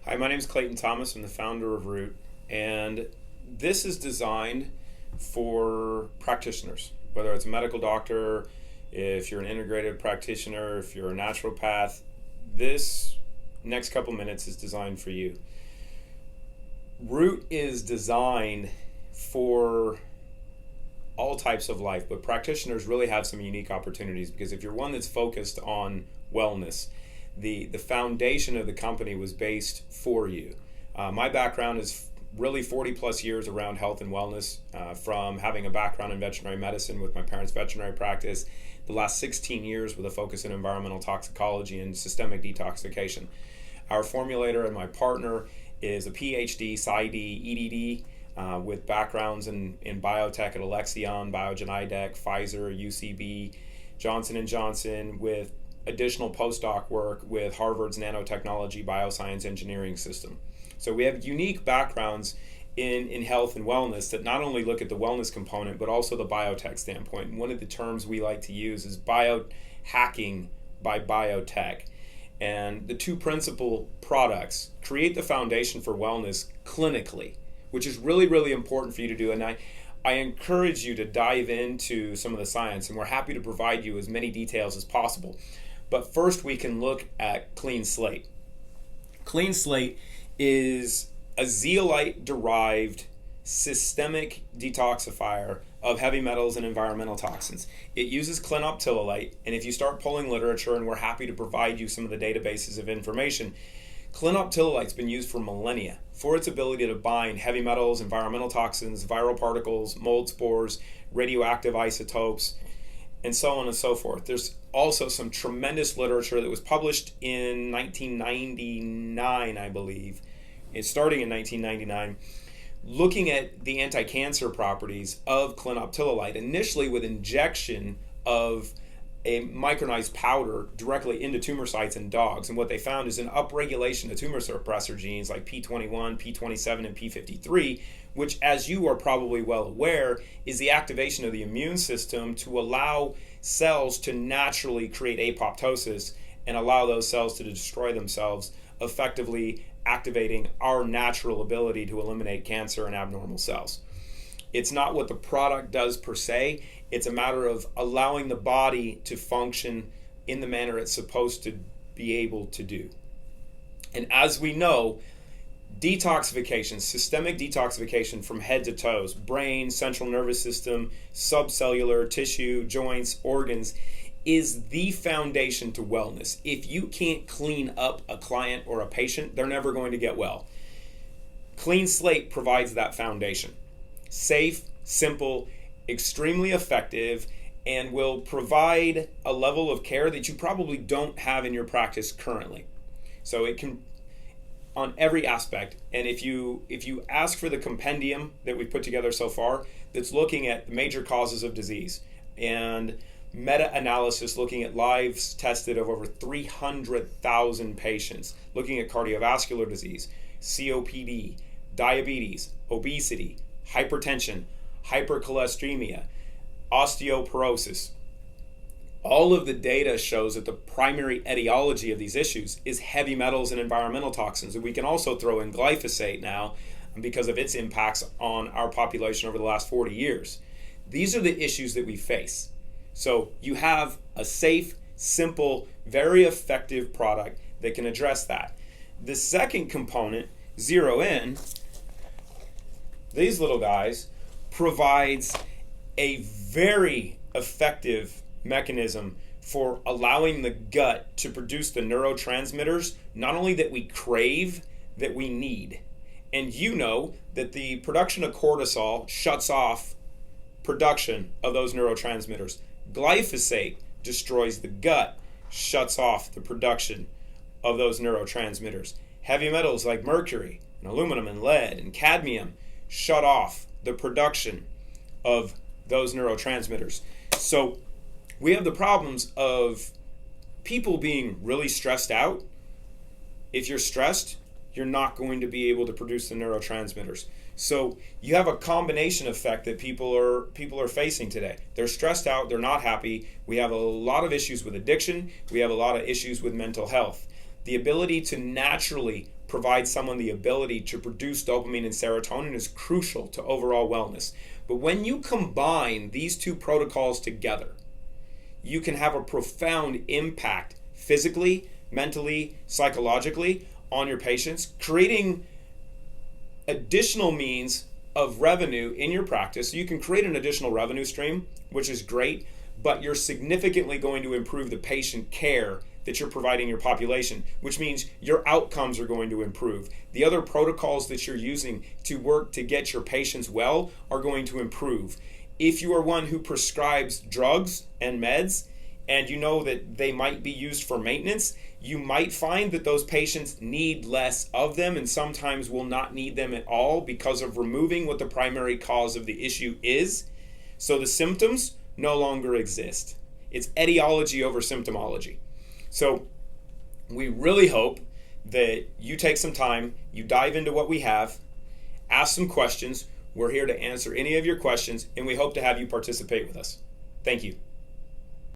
Hi, my name is Clayton Thomas. I'm the founder of Root, and this is designed for practitioners, whether it's a medical doctor, if you're an integrated practitioner, if you're a naturopath. This next couple minutes is designed for you. Root is designed for all types of life, but practitioners really have some unique opportunities because if you're one that's focused on wellness, the foundation of the company was based for you. My background is really 40 plus years around health and wellness, from having a background in veterinary medicine with my parents' veterinary practice, the last 16 years with a focus in environmental toxicology and systemic detoxification. Our formulator and my partner is a PhD, PsyD, EDD, with backgrounds in biotech at Alexion, Biogen IDEC, Pfizer, UCB, Johnson & Johnson, with additional postdoc work with Harvard's nanotechnology bioscience engineering system. So we have unique backgrounds in health and wellness that not only look at the wellness component, but also the biotech standpoint. And one of the terms we like to use is biohacking by biotech. And the two principal products create the foundation for wellness clinically, which is really, really important for you to do. And I encourage you to dive into some of the science, and we're happy to provide you as many details as possible. But first, we can look at Clean Slate. Clean Slate is a zeolite-derived systemic detoxifier of heavy metals and environmental toxins. It uses clinoptilolite, and if you start pulling literature, and we're happy to provide you some of the databases of information, clinoptilolite's been used for millennia for its ability to bind heavy metals, environmental toxins, viral particles, mold spores, radioactive isotopes, and so on and so forth. There's also some tremendous literature that was published in 1999, I believe. It's starting in 1999, looking at the anti-cancer properties of clinoptilolite, initially with injection of a micronized powder directly into tumor sites in dogs. And what they found is an upregulation of tumor suppressor genes like P21, P27, and P53, which, as you are probably well aware, is the activation of the immune system to allow cells to naturally create apoptosis and allow those cells to destroy themselves, effectively activating our natural ability to eliminate cancer and abnormal cells. It's not what the product does per se. It's a matter of allowing the body to function in the manner it's supposed to be able to do. And as we know, detoxification, systemic detoxification from head to toes, brain, central nervous system, subcellular, tissue, joints, organs, is the foundation to wellness. If you can't clean up a client or a patient, they're never going to get well. Clean Slate provides that foundation. Safe, simple, extremely effective, and will provide a level of care that you probably don't have in your practice currently. So it can, on every aspect, and if you ask for the compendium that we've put together so far that's looking at the major causes of disease and meta-analysis looking at lives tested of over 300,000 patients, looking at cardiovascular disease, COPD, diabetes, obesity, hypertension, hypercholesteremia, osteoporosis. All of the data shows that the primary etiology of these issues is heavy metals and environmental toxins. And we can also throw in glyphosate now because of its impacts on our population over the last 40 years. These are the issues that we face. So you have a safe, simple, very effective product that can address that. The second component, Zero In, these little guys, provides a very effective mechanism for allowing the gut to produce the neurotransmitters, not only that we crave, that we need. And you know that the production of cortisol shuts off production of those neurotransmitters. Glyphosate destroys the gut, shuts off the production of those neurotransmitters. Heavy metals like mercury and aluminum and lead and cadmium shut off the production of those neurotransmitters. So we have the problems of people being really stressed out. If you're stressed, you're not going to be able to produce the neurotransmitters. So you have a combination effect that people are facing today. They're stressed out, they're not happy. We have a lot of issues with addiction. We have a lot of issues with mental health. The ability to naturally provide someone the ability to produce dopamine and serotonin is crucial to overall wellness. But when you combine these two protocols together, you can have a profound impact physically, mentally, psychologically on your patients, creating additional means of revenue in your practice. So you can create an additional revenue stream, which is great, but you're significantly going to improve the patient care that you're providing your population, which means your outcomes are going to improve. The other protocols that you're using to work to get your patients well are going to improve. If you are one who prescribes drugs and meds, and you know that they might be used for maintenance, you might find that those patients need less of them and sometimes will not need them at all because of removing what the primary cause of the issue is. So the symptoms no longer exist. It's etiology over symptomology. So we really hope that you take some time, you dive into what we have, ask some questions. We're here to answer any of your questions, and we hope to have you participate with us. Thank you.